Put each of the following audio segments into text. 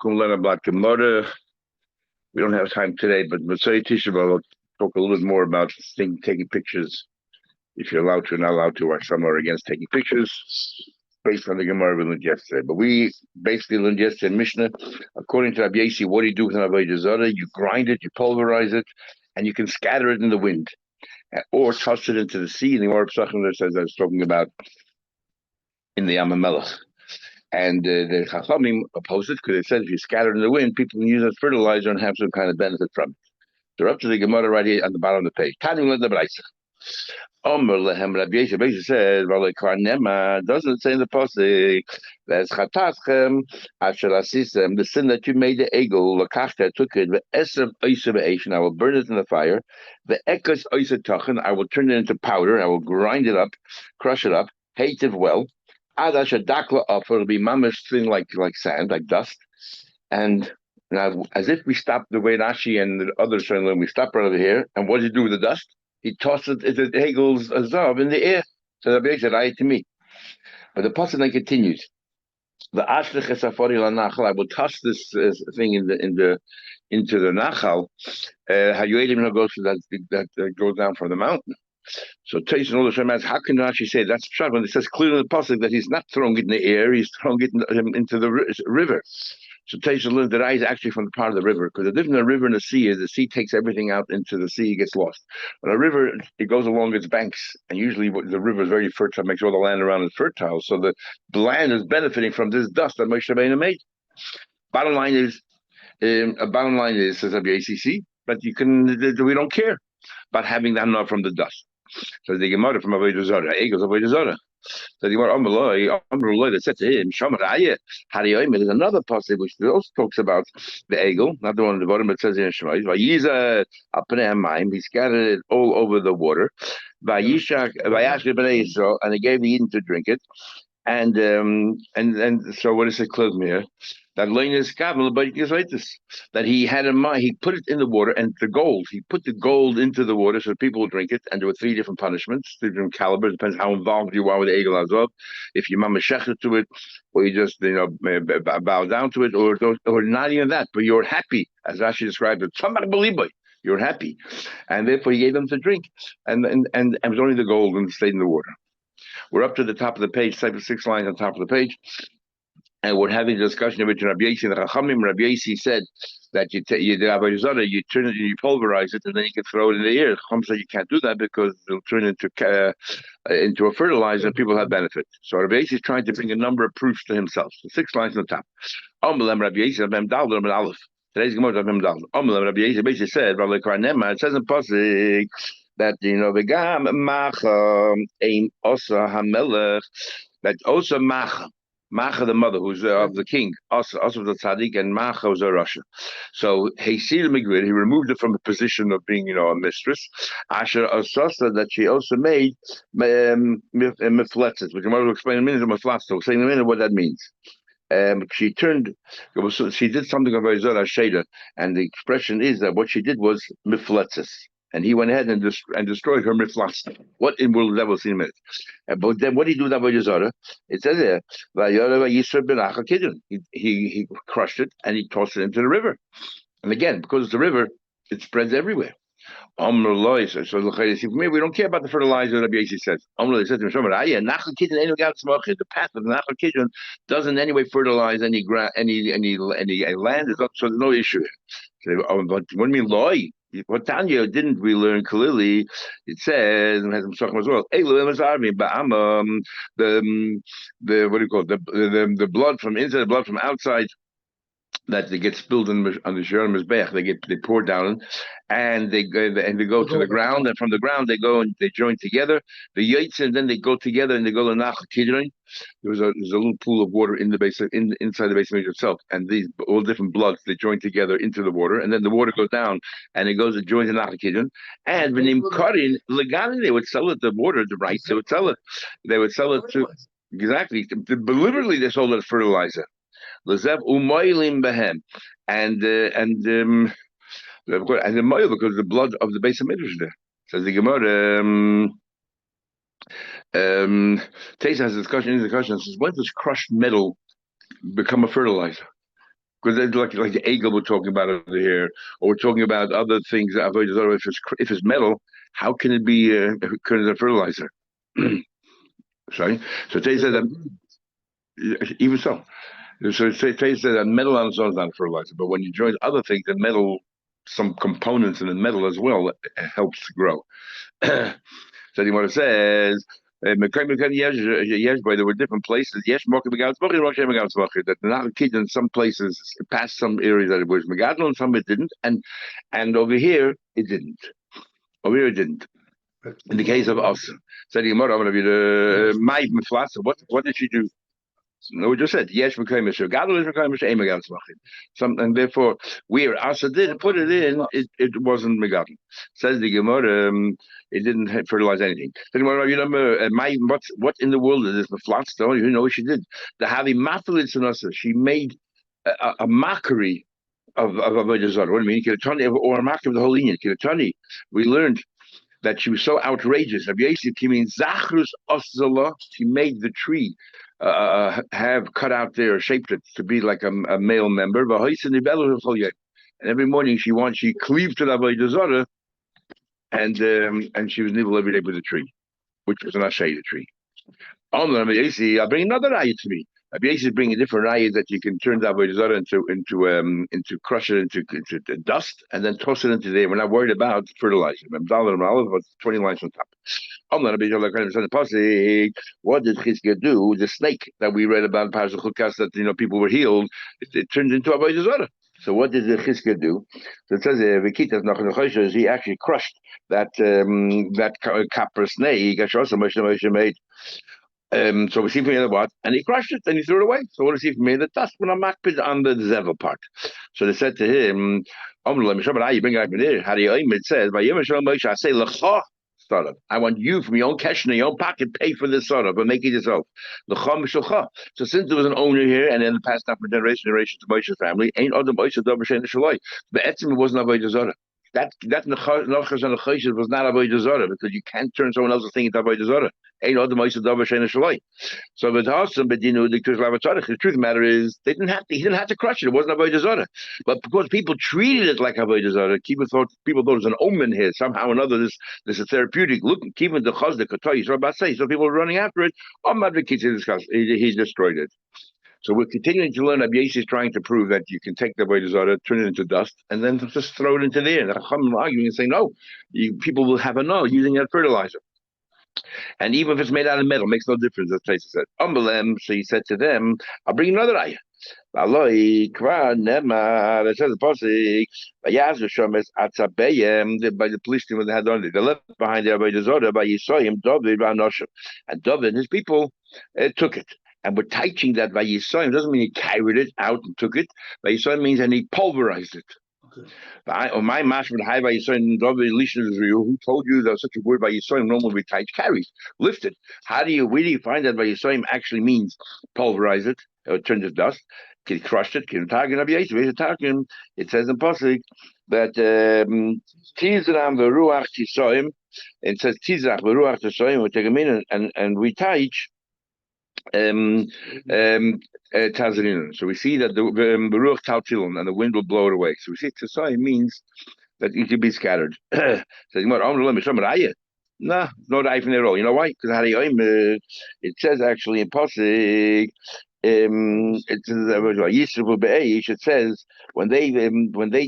Come learn about Gemara. We don't have time today, but Masai Tisha B'Av will talk a little bit more about taking pictures. If you're allowed to, not allowed to, or some are against taking pictures, based on the Gemara we learned yesterday. But we basically learned yesterday in Mishnah, according to Rabbi Yasi, what do you do with an Avodah Zarah? You grind it, you pulverize it, and you can scatter it in the wind, or toss it into the sea. And the Gemara Pesachim says I was talking about in the Yam HaMelech. And the Chachamim oppose it because they said if you scatter it in the wind, people can use it as fertilizer and have some kind of benefit from it. They're up to the Gemara right here at the bottom of the page. Tanu le Braisa. Omer lehem Rabbi Yosef basically says, doesn't say in the pasuk, "There's chataschem asher asisem," the sin that you made the egel, lakachta took it, the esav oisav eishin, I will burn it in the fire, the ekas oisav tachan, I will turn it into powder, I will grind it up, crush it up, hate it well. Ad asher dakla up, it'll be mamish thing like sand, like dust, and. Now, as if we stopped the way Rashi and the others trying to learn, we stop right over here, and what does he do with the dust? He tosses it Hegel's Azav in the air. So the Rebbe said, "Aye to me." But the pasuk then continues. The Ashlech Esafori LaNachal, I will toss this thing into the Nachal. Hayuelim goes to that goes down from the mountain. So Taish all the Shem asks, how can Rashi say that's pshat when it says clearly in the pasuk that he's not throwing it in the air, he's throwing it into the river. So Taisha learns that is actually from the part of the river, because the difference in a river and a sea is the sea takes everything out into the sea, it gets lost. But a river, it goes along its banks, and usually the river is very fertile, makes all the land around it fertile. So the land is benefiting from this dust that Moshe Rabbeinu made. Bottom line is, says WACC, but we don't care about having that not from the dust. So the Gemara from Avodah Zarah, Egos Avodah Zarah. So the Gemara Amaloi that said to him, Shamaraya, Harioim, there's another passage which also talks about the eagle, not the one at the bottom, but it says in Shemais, Vayiza Apneamaim, he scattered it all over the water, Vayishak Bnei Yisrael, and he gave the Eden to drink it. And so what does it close me here? That that he had in mind, he put it in the water, and he put the gold into the water so people would drink it, and there were 3 different punishments, 3 different calibers, depends how involved you are with the Egel Azov, if you mamashechet to it, or you just bow down to it, or not even that, but you're happy, as Rashi described it, you're happy, and therefore he gave them to drink, and it was only the gold and stayed in the water. We're up to the top of the page, 6 lines on top of the page, and we're having a discussion between Rabbi Yasi and the Chachamim. Rabbi Yasi said that you turn it and you pulverize it, and then you can throw it in the air. Chacham said you can't do that because it'll turn into a fertilizer and people have benefit. So Rabbi Yasi is trying to bring a number of proofs to himself. So 6 lines on the top. Rabbi Yasi, today's Gemara of Rabbi Yasi basically said, it says in Pasuk that v'gam macha ein osa hamelech, that osa macha the mother who's of the king, osa of the tzaddik, and macha was a Russia. So he removed it from a position of being a mistress. Asher asasa, that she also made mifletzes, which I'm going to explain in a minute. Mifletzes, saying in a minute what that means. She did something of Avodah Zarah, and the expression is that what she did was mifletzes. And he went ahead and destroyed her miflatz. What in world that will see in a minute. But then what did he do with Avodah Zarah? It says there, he crushed it and he tossed it into the river. And again, because it's a river, it spreads everywhere. So for me, we don't care about the fertilizer that Yasi says. The path of the Nachal Kidron doesn't in any way fertilize any land, so there's no issue here. But what do you mean, loy? What Tanya didn't we learn clearly? It says, and has some as well. The what do you call it? The blood from inside, the blood from outside, that they get spilled on the Shurim Mizbeach, they pour down, and they go to the ground, and from the ground they go and they join together. The Yaitz, and then they go together and they go to Nachal Kidron. There's a little pool of water in the base inside the basement itself, and these all different bloods they join together into the water, and then the water goes down and it joins the Nachal Kidron. And when Karin Legani, they would sell it the water, the rights, they would sell it. They would sell it to deliberately they sold it as fertilizer. Lezev umoilim behem, and the moil, because the blood of the base of midrash there. Says the Gemara. Tesa has a discussion. Says, when does crushed metal become a fertilizer? Because like the Egel we're talking about over here, or we're talking about other things. Avodah Zarah, if it's metal, how can it be considered a fertilizer? Sorry. So they said that even so. So they said that metal on its own is not a fertilizer, but when you join other things, the metal, some components in the metal as well, helps to grow. So what it says. Yes, boy, there were different places. Yes, that not kid in some places past some areas that it was Megadol and some it didn't, and over here it didn't. Over here it didn't. In the case of us, said my what did she do? No, we just said yes, Mekayim Gadol is Mekayim Aim Megadol Smachim. Some and therefore where Asa did put it in, it wasn't Megadol. Says the Gemara, it didn't fertilize anything. Then my what in the world is this? The flat stone? You know what she did? The Havi Mafilitz and Asa. She made a mockery of Avodah Zarah. What do you mean? Or a mockery of the whole lineage. We learned that she was so outrageous. She means Zachrus Oszala. She made the tree have cut out there, shaped it to be like a male member. And every morning she cleaved to the Avodah Zarah, and she was nibble every day with the tree, which was an Ashayah tree. I'll bring another ayah to me. Abiyasi bring a different ayah that you can turn the Avodah Zarah into crush it into dust and then toss it into there. We're not worried about fertilizer. 20 lines on top. What did Chizkiah do? The snake that we read about in Parashat Chukas that people were healed, it turned into Avodah Zarah. So what did the Chizkiah do? So it says he actually crushed that copper snake. Moshe made. So we see from the what, and he crushed it, and he threw it away. So what does he made? The dust when I'm makpid on the zevel part. So they said to him, you bring it up in here. It says, I say startup. I want you from your own cash in your own pocket pay for this startup, but make it yourself. So since there was an owner here, and then passed down from generation to generation to Moshe's family, ain't other Moshe Dover Shein Shaloi. The etzim wasn't Avodah Zarah. That Nachas and Choshes was not Avodah Zarah because you can't turn someone else's thing into Avodah Zarah. Ain't other Moshe Dover Shein Shaloi. So with Hasan, but the truth of the matter is he didn't have to crush it. It wasn't Avodah Zarah. But because people treated it like Avodah Zarah, people thought it was an omen here. Somehow or another, this is therapeutic. Look, keeping the chaz the katay. So people were running after it. He destroyed it. So we're continuing to learn. Abiyasi is trying to prove that you can take the Avodah Zarah, turn it into dust, and then just throw it into there. And the Chachamim are arguing and saying, no, people will have a no using that fertilizer. And even if it's made out of metal, it makes no difference, as Taisa said. So he said to them, I'll bring another ayah. It says the pasuk by the police team when they had on it. They left behind the Avodah Zarah by Yisayim, David, and David and his people took it. And we're teaching that by Yisayim doesn't mean he carried it out and took it. By Yisayim means and he pulverized it. Okay. My master by Yisayim, who told you that such a word by Yisayim normally we teach carries, lifted. Where do you find that by Yisayim actually means pulverize it, or turn to dust? He crushed it. It says in pasuk that Tizram v'ruach Yisayim. It says Tizrach v'ruach Yisayim. We take a minute and we teach. Tazrin. So we see that the Ruach Taltilon and the wind will blow it away. So we see Tzasai means that it will be scattered. So no raya from there all. You know why? Because it says actually in Pasuk, it says when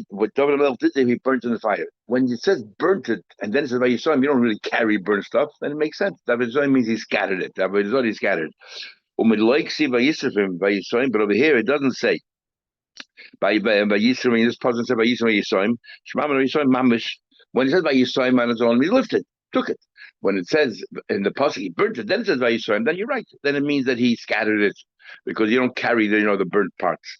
what David Melch did, he burnt in the fire. When it says burnt it, and then it says by Yisrael, you don't really carry burnt stuff, then it makes sense. David means he scattered it. David he scattered. But over here it doesn't say by Yisrael. This person said by Yisrael. When it says by Yisrael on its own, he lifted, took it. When it says in the pasuk he burnt it, then it says by Yisrael. Then you're right. Then it means that he scattered it because you don't carry the burnt parts.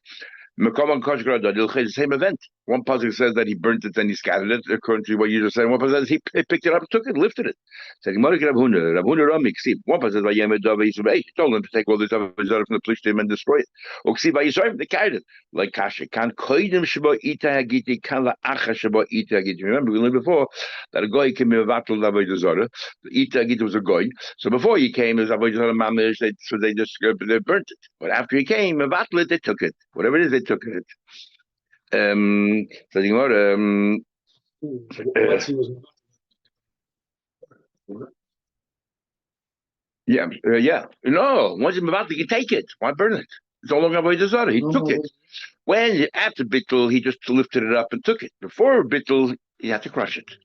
The same event. One pasuk says that he burnt it and he scattered it, according to what you just said. One pasuk says he picked it up, took it, lifted it. Said Rav Huna Rami Ksib. One pasuk says Vayemed Dava Yisrael. He told them to take all this Avodah Zarah from the Plishtim and destroy it. Or Ksib Yisrael, they carried it. Like Kasha. Kan Koidim Shabo Ita Hagiti, Kan La Acha Shabo Ita Hagiti. Remember, we learned before that a goy came in Vatul Avodah Zarah. Ita Hagiti was a goy. So before he came, it was Avodah Zarah Mamish, so they just they burnt it. But after he came, Vatul it, they took it. Whatever it is, they took it. So the Gemara, once he was yeah. No, once he's about to take it, why burn it? It's all over Avodah Zarah. He took it. When after Bittul, he just lifted it up and took it. Before Bittul, he had to crush it.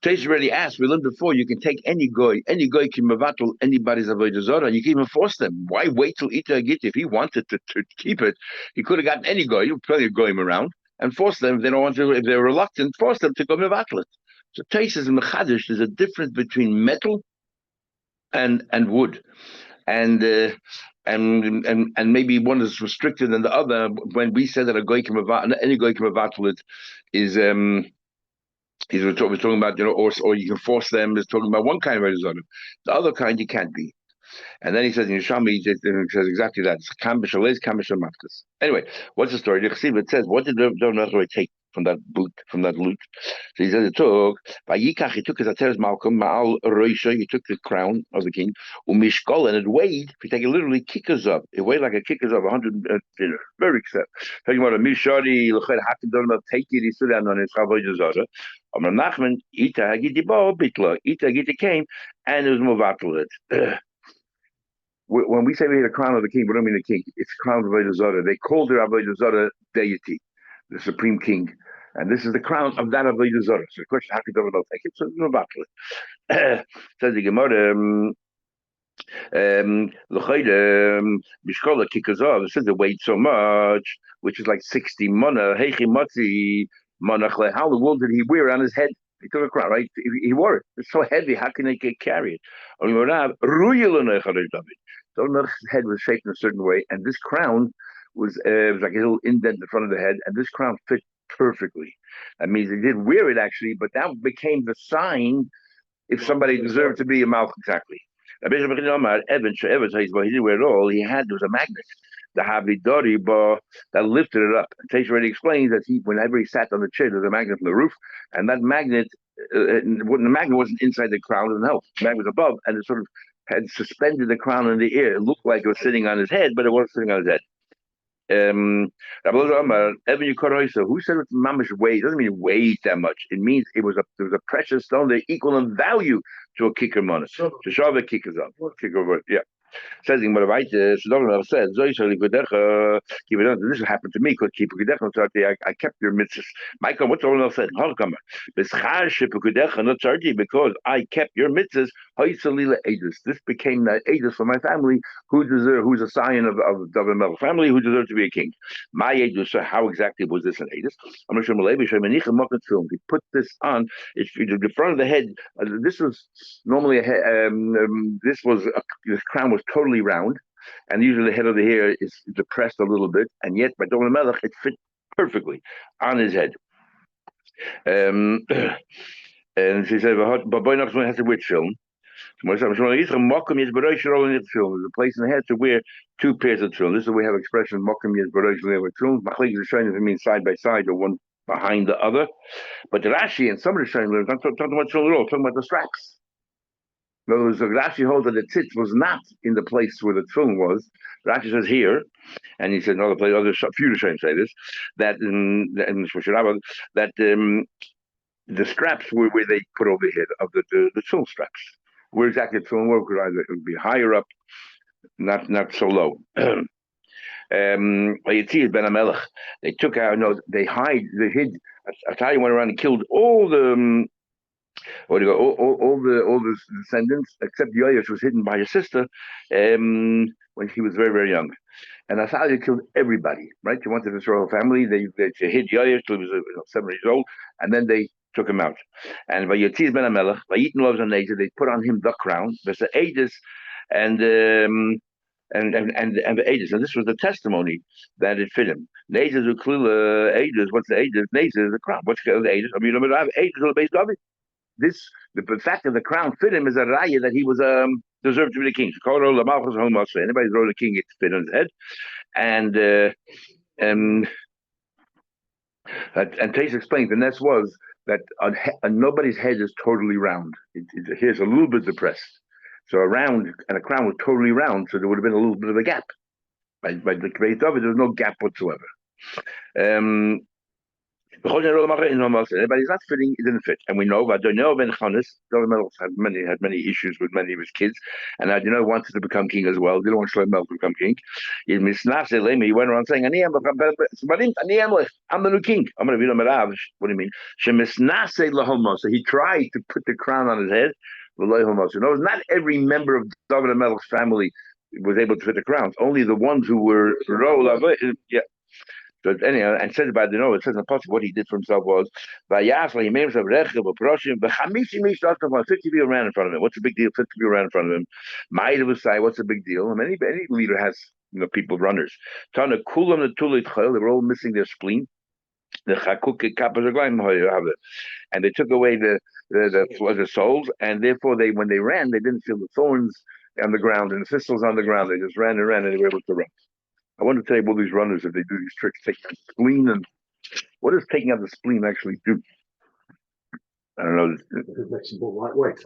Taish already asked. We learned before. You can take any goy can mevatel anybody's Avodah Zarah, and you can even force them. Why wait till Ita Git? If he wanted to keep it, he could have gotten any goy. You plenty of goyim around and force them. If they don't want to, if they're reluctant, force them to go mevatel it. So Taish says in Mechadish, there's a difference between metal and wood, and maybe one is restricted than the other. When we said that a goy can any goy can mevatel it is we're talking about, or you can force them. Is talking about one kind of Avodah Zarah. The other kind you can't be. And then he says in Yeshami, he says exactly that. It's kam b'shalez, kam b'shalmafkas. Anyway, what's the story? It says, what did the Avodah take from that loot? So he says it took, Vayikach, he took his Ateres Malcolm, Ma'al Roisha, he took the crown of the king, Umishkol, and it weighed, if you take it literally, kickers up. It weighed like a kickers up, 100 dinner. Very accept. Talking about a Mishari, L'chad Hakim Donald, take it, he stood down on his Avodah Zarah. Amar Nachman, Ita Hagiti Bo, Bitla, Ita Hagiti came, and it was Movatel it. When we say we had a crown of the king, we don't mean the king. It's the crown of Avodah Zarah. They called their Avodah Zarah deity, the supreme king, and this is the crown of that Avodah Zarah. So the question: how could David take it? So no battle it. Says the Gemara. Bishkola kikazov. It says it weighed so much, which is like 60 mana. Heichi matzi manachle. How in the world did he wear it on his head? He took a crown, right? He wore it. It's so heavy. How can it get carried? His head was shaped in a certain way, and this crown was like a little indent in the front of the head, and this crown fit perfectly. That means he did wear it actually, but that became the sign if somebody deserved to be a mouth exactly. Evan, he didn't wear it all. There was a magnet, the Havidori, that lifted it up. Taish already explains that whenever he sat on the chair, there was a magnet from the roof, and that magnet, the magnet wasn't inside the crown, it didn't help. The magnet was above, and it sort of had suspended the crown in the air. It looked like it was sitting on his head, but it wasn't sitting on his head. Evan Yukoroisa, who said it's mamish weight? It doesn't mean weight that much. It means there was a precious stone that equal in value to a kicker monas. To shove a kickers up. Kicker, yeah. Says in what said, this happened to me because I kept your mitzvahs. Michael, what's all said? Because I kept your mitzvahs, this became that edus for my family who's a scion of David Melech family who deserves to be a king. My edus, so how exactly was this an edus? He put this on, it's the front of the head. This was normally the crown was totally round, and usually the head of the hair is depressed a little bit, and yet by David Melech it fit perfectly on his head. And she said, "But boy, not has to wear film." There's a place in the head to wear two pairs of tefillin. This is the way we have expression "mokum yizbarosh tefillin." Machlekes Rishonim, it means side by side or one behind the other. But the Rashi and some of the Rishonim not talking about tefillin at all, talking about the straps. In other words, the Rashi holds that the tzitz was not in the place where the tefillin was. Rashi says here, and he said another place. Other few Rishonim say this that the straps were where they put over the head of the tefillin straps. Where exactly the tefillin were, it would be higher up, not so low. They took out, they hid. Atalia went around and killed all the. All the descendants except Yoash was hidden by his sister when he was very, very young. And Athalia killed everybody, right? She wanted to destroy her family. They hid Yoash till he was 7 years old, and then they took him out. And Vayotiz ben Amelech, Vayitin loves an they put on him the crown. There's the Aegis, and the ages. And this was the testimony that it fit him. The ages are clear ages. What's the ages? The ages is the crown. What's the ages? I mean, I have ages on the base of it. The fact that the crown fit him is a raya that he was deserved to be the king. Anybody's wrote a king, it's fit on his head. And Tais explains, and this was that on nobody's head is totally round. Here's a little bit depressed. So a round and a crown was totally round, so there would have been a little bit of a gap. By the Beit David, there was no gap whatsoever. Everybody's not fitting, it didn't fit. And we know Ben Chanis, David Melech had many issues with many of his kids, and wanted to become king as well. Didn't want Shlomo Melech to become king. He went around saying, I'm the new king. I'm going to be Merav. What do you mean? So he tried to put the crown on his head. Not every member of David Melech's family was able to fit the crowns. Only the ones who were So anyhow, and says about it says in the Pasuk what he did for himself was he made himself 50 people ran in front of him. What's the big deal? 50 people ran in front of him. Ma'ida was say, what's the big deal? I mean, any leader has people runners. Tana kulam the tulit chayil, they were all missing their spleen. The chakuk and they took away the souls, and therefore when they ran, they didn't feel the thorns on the ground and the thistles on the ground. They just ran and ran, and they were able to run. I want to tell you about these runners if they do these tricks, taking out the spleen, and what does taking out the spleen actually do? I don't know. It makes them more lightweight.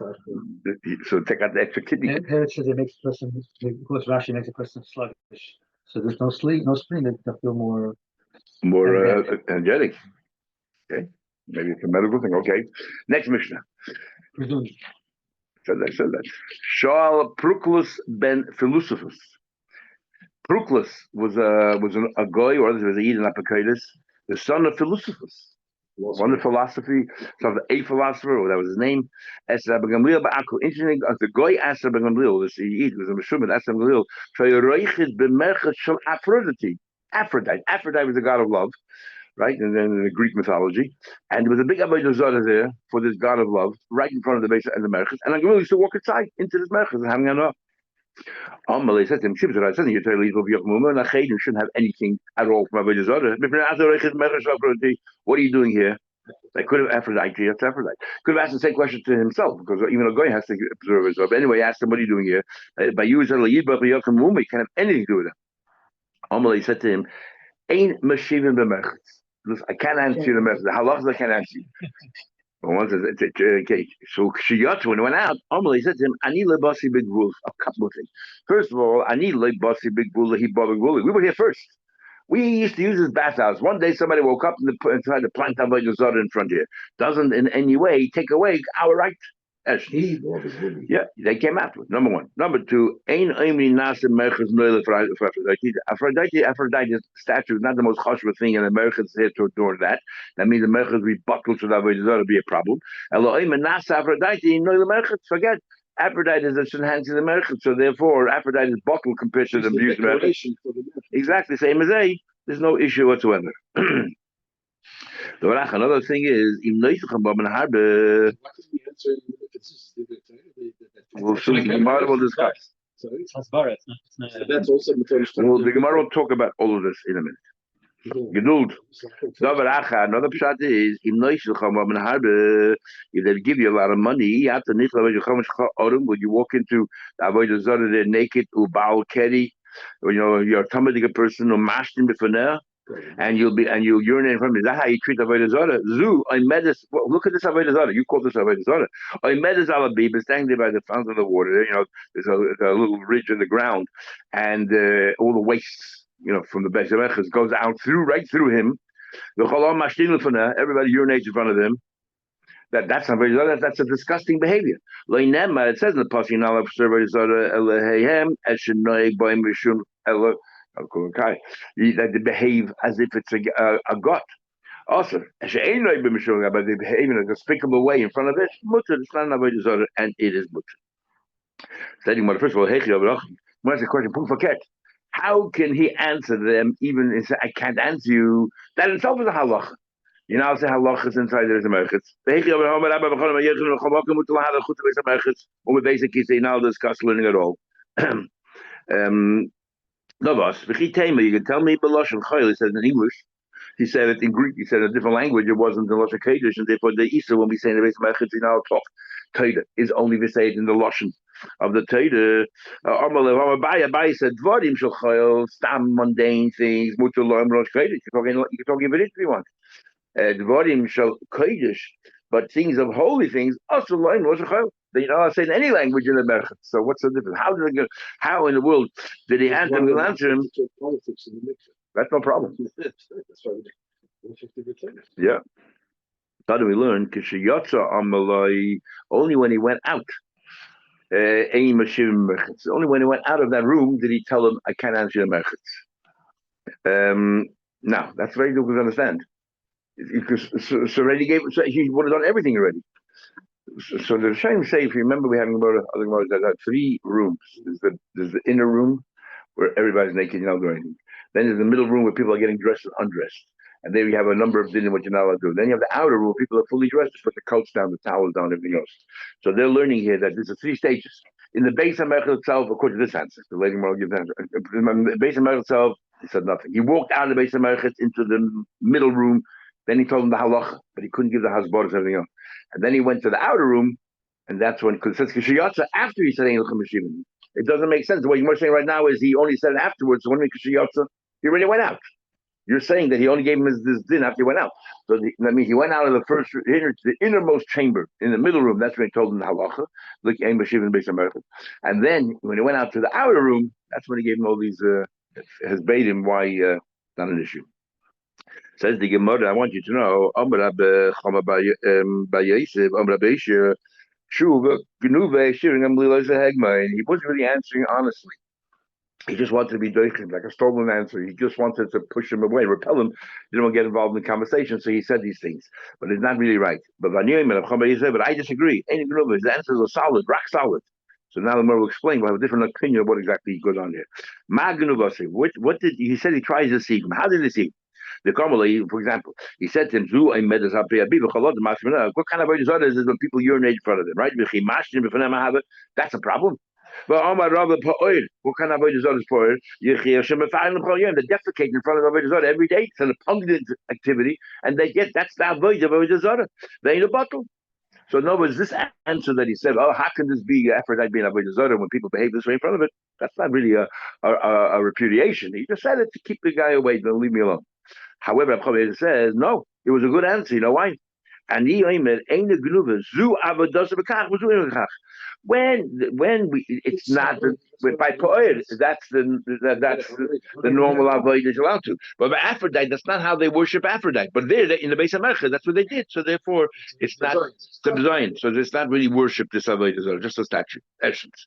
So take out the extra kidney. Here it says it makes a person, of course, Rashi makes a person sluggish. So there's no spleen, they feel more energetic. Okay, maybe it's a medical thing. Okay, next Mishnah. Said that. Shaul Proclus ben Philosophus. Proclus was a goy, or there was a Yid in Apokaitis, the son of Philosophus. One of philosophy, son of a philosopher, or that was his name. Interesting, the goy asked Rabbi Gamliel, this Yid was a Meshumah, asked Rabbi Gamliel, Aphrodite was the god of love, right? And then in the Greek mythology, and there was a big Avodah Zarah there for this god of love, right in front of the base and the Merchas, and Gamliel used to walk inside into this Merchas and having enough. Amalei said to him, "Shibzar, I said you shouldn't have anything at all from Avodah Zarah. What are you doing here?" I could have Aphrodite. That's Aphrodite. Could have asked the same question to himself, because even a guy has to observe himself. But anyway, he asked him, "What are you doing here?" By you, you can't have anything to do with him. Amalei said to him, "Ain't mashivim b'merchatz. I can't answer you the message. The halachas I can't answer you." Okay. So Shiyat, when he went out, Amalei said to him, "Ani lebasi big rule." A couple of things. First of all, Ani lebasi big rule. He bought big rule. We were here first. We used to use his bathhouse. One day, somebody woke up and tried to plant Avodah Zarah in front here. Doesn't in any way take away our right. Yeah, they came after it. Number one. Number two, Aphrodite statue is not the most chashuv thing, and the Merchas is here to adorn that. That means the Merchas be buckled to that would be a problem. Forget. Aphrodite is a enhancing the Merchas, so therefore Aphrodite is buckled compared to the views of Merchas. Exactly, same as A. There's no issue whatsoever. Another thing is, we'll discuss. Sorry, that's also the Gemara will talk about all of this in a minute. Geduld. Another pshat is if they give you a lot of money, you have to would you walk into the Avodah Zarah there naked ubal keri, you're a tamadic person or mashtim b'faneh, and you'll urinate from it. Is that how you treat Avodah Zarah? Look at this Avodah Zarah. You call this Avodah Zarah. I medes alabib is standing there by the fountain of the water. There's a little ridge in the ground, and all the wastes, from the Beis Hamikdash goes out right through him. Everybody urinates in front of him. That's not very. That's a disgusting behavior. It says in the pasuk, that they behave as if it's a god. Also, but they behave in a despicable way in front of it. Mutter, it's not an avodah zarah, and it is mutter. First of all, what's the question? How can he answer them? Even if I can't answer you, that itself is a halacha. I'll say halachas inside there is a merchitz. When we basically say now discuss learning at all. No, boss. You can tell me Balosh and Chayil. He said in English. He said it in Greek. He said in a different language. It wasn't in Lashon Kodesh, and therefore the Easter when we say in the base Mechitz in our talk, Torah is only we say it in the Lashon of the Torah. Abai said Dvarim Shel Chayil, stam mundane things, mutar lo Rosh Kodesh. You can talk about it if you want. Dvarim Shel Kodesh, but things of holy things also lo Rosh Chayil. They don't say in any language in the Mechitz. So what's the difference? How did it go? How in the world did he answer him? Politics in the mix. That's no problem. That's why Yeah. How do we learn? Only when he went out. Only when he went out of that room did he tell him, I can't answer your merchants. Now, that's very difficult to understand. Because so already he would have done everything already. So the Shem say, if you remember, we had that 3 rooms. There's the inner room where everybody's naked, you're not doing anything. Then there's the middle room where people are getting dressed and undressed. And there you have a number of dinner what you're not allowed to do. Then you have the outer room where people are fully dressed, put the coats down, the towels down, everything else. So they're learning here that there's 3 stages. In the base of Mechel itself, according to this answer, the lady Moral gives the answer. In the base of Mechel itself, he said nothing. He walked out of the base of Mechel into the middle room. Then he told him the halacha, but he couldn't give the hasbara and everything else. And then he went to the outer room, and that's when, because it says Kishiyatza after he said Ein Lechem Meshivim. It doesn't make sense. What you're saying right now is he only said it afterwards. So when Kishiyatza, he already went out. You're saying that he only gave him this din after he went out. So that means he went out of the innermost chamber in the middle room. That's when he told him the halacha, look, Ein Meshivim Beis HaMerchel. And then when he went out to the outer room, that's when he gave him all these, has bade him why not an issue. Says the Gemara, I want you to know, he wasn't really answering honestly. He just wanted to be doichim, like a stolen answer. He just wanted to push him away, repel him. He didn't want to get involved in the conversation, so he said these things. But it's not really right. But I disagree. His answers are solid, rock solid. So now the more will explain. We'll have a different opinion of what exactly goes on here. What did he said? He tries to deceive him. How did he deceive him? The Kamala, for example, he said to him, what kind of avodah zarah is when people urinate in front of them, right? That's a problem. But what kind of avodah zarah is for? They defecate in front of avodah zarah every day. It's an repugnant activity, and that's the avodah zarah. They ain't a bottle. So in other words, this answer that he said, oh, how can this be Aphrodite being avodah zarah when people behave this way in front of it? That's not really a repudiation. He just said it to keep the guy away, don't leave me alone. However, Abchab says, no, it was a good answer. You know why? And he when it's not by po'er, that's the normal avodah is allowed to. But by Aphrodite, that's not how they worship Aphrodite. But there, in the base of Merchah, that's what they did. So therefore, it's not the so it's not really worship this avodah, just a statue essence.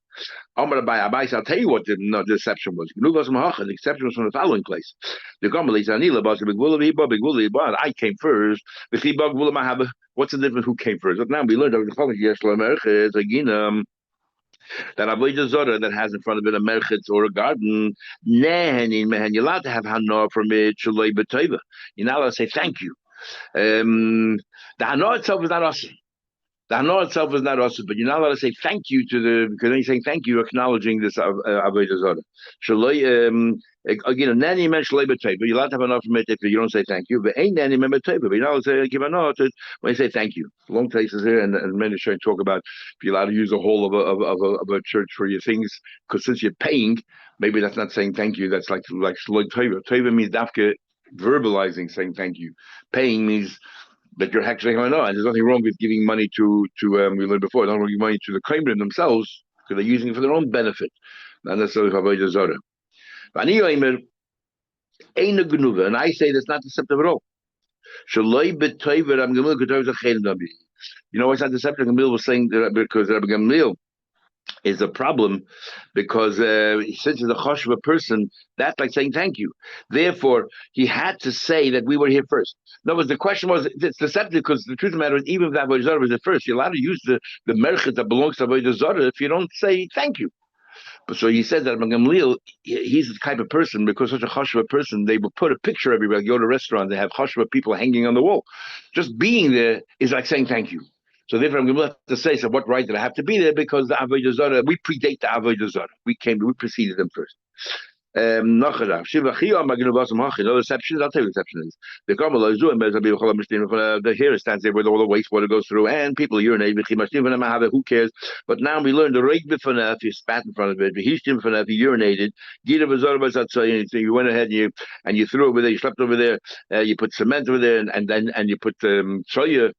I'll tell you what the deception was. The exception was from the following place. The I came first. What's the difference? Who came first? But now we learned that avodah zarah that has in front of it a merchitz or a garden, you're allowed to have hanor from it. You're not allowed to say thank you. The hanor itself is not awesome. The hanor itself is not awesome, but you're not allowed to say thank you because when you're saying thank you, you're acknowledging this avodah zarah. Again, nanny men shalei b'teiva. You're allowed to have enough from it if you don't say thank you. But ain't nanny men b'teiva. But you're not allowed to say give anor when you say thank you. Long places here, and many are trying to talk about if you're allowed to use the whole of a church for your things, because since you're paying, maybe that's not saying thank you. That's like shalei teiva. Teiva means dafka verbalizing saying thank you. Paying means that you're actually going on. And there's nothing wrong with giving money to we learned before. Don't give money to the Kramer themselves because they're using it for their own benefit, not necessarily for avodah zarah. And I say that's not deceptive at all. You know, it's not deceptive. Gamil was saying that because Rabbi Gamil is a problem because since he's a choshev person, that's like saying thank you. Therefore, he had to say that we were here first. In other words, the question was, it's deceptive because the truth of the matter is, even if that avodah zarah was at first, you're allowed to use the merchit that belongs to avodah zarah if you don't say thank you. So he said that Gamliel, he's the type of person, because such a chashva person, they will put a picture everywhere. You go to a restaurant, they have chashva people hanging on the wall. Just being there is like saying thank you. So therefore, I'm going to have to say, so what right did I have to be there? Because the Avodah Zarah, we predate the Avodah Zarah. We preceded them first. No exceptions. I'll tell you exceptions. The here stands there where all the wastewater goes through, and people urinate. Who cares? But now we learned the right if you spat in front of it, if you urinated, so you went ahead and you threw over there, you slept over there, you put cement over there, and you put soya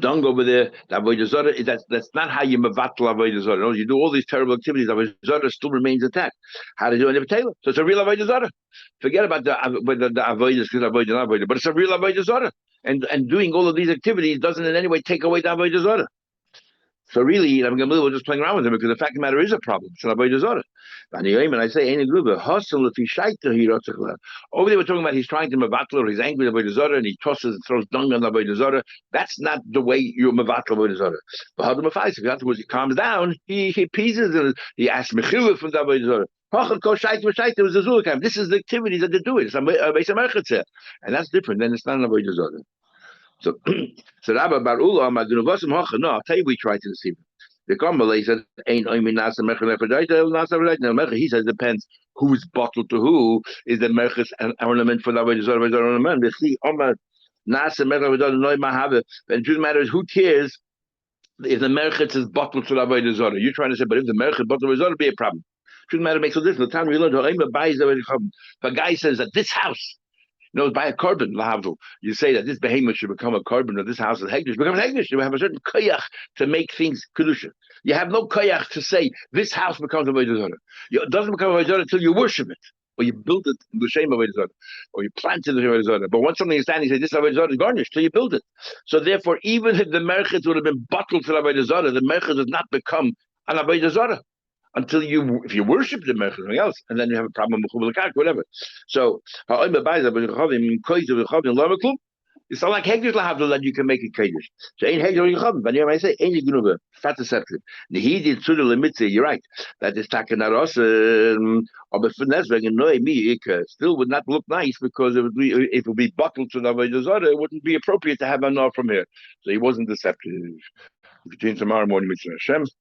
dung over there. The Avodah Zarah, that's not how you mevatel Avodah Zarah. No, you do all these terrible activities. Avodah Zarah still remains intact. How to do it in Taylor? So it's a real Avodah Zarah. Forget about the Avodah, because Avodah not Avodah, but it's a real Avodah Zarah. And doing all of these activities doesn't in any way take away the Avodah Zarah. So really, I'm going to we're just playing around with him because the fact of the matter is a problem. It's an Avodah Zarah. And I say, ain't a group hustle if he shaita he over there we're talking about he's trying to mevatel or he's angry about Avodah Zarah and he tosses and throws dung on the Avodah Zarah. That's not the way you mevatel Avodah Zarah. But how do you if afterwards he calms down, he peases and he asks mechila from the Avodah Zarah. This is the activities that they do it. And that's different. Then it's not an Avodah Zarah. So, Rabbi Bar Ula, no, I'll tell you, we tried to deceive him. The Kamalay said, "Ain't I mean nasa mechel nasa." He says depends who's bottled to who is the merchus an ornament for the Avodah Zarah ornament. We see Omar nasa mechel no mahave. And the truth matters, who cares if the merchus is bottled to the Avodah Zarah? You're trying to say, but if the merchus bottled to the Avodah Zarah, it'd be a problem. Truth matter makes no difference. The time we learned, if a guy says that this house. By a carbon, lahavdul. You say that this behemoth should become a carbon, or this house is hegdish, becomes hegdish. You have a certain koyach to make things kedusha. You have no koyach to say this house becomes a Avodah Zarah. It doesn't become a Avodah Zarah until you worship it, or you build it in the shame of Avodah Zarah, or you plant it in the Avodah Zarah. But once something is standing, you say this Avodah Zarah is garnished till you build it. So therefore, even if the merchit would have been bottled to the Avodah Zarah, the merchit does not become an Avodah Zarah until if you worship the merchit or something else, and then you have a problem with whatever. So it's not like hegdish lahavdil that you can make a kaddish. So ain't hegdish yichavim. But I say ain't yigunuva. Fat deceptive. He did suda lemitzah. You're right. That is takanaros. But still would not look nice because it would be bottled to the Avodah Zarah. It wouldn't be appropriate to have an from here. So he wasn't deceptive. We continue tomorrow morning with Hashem.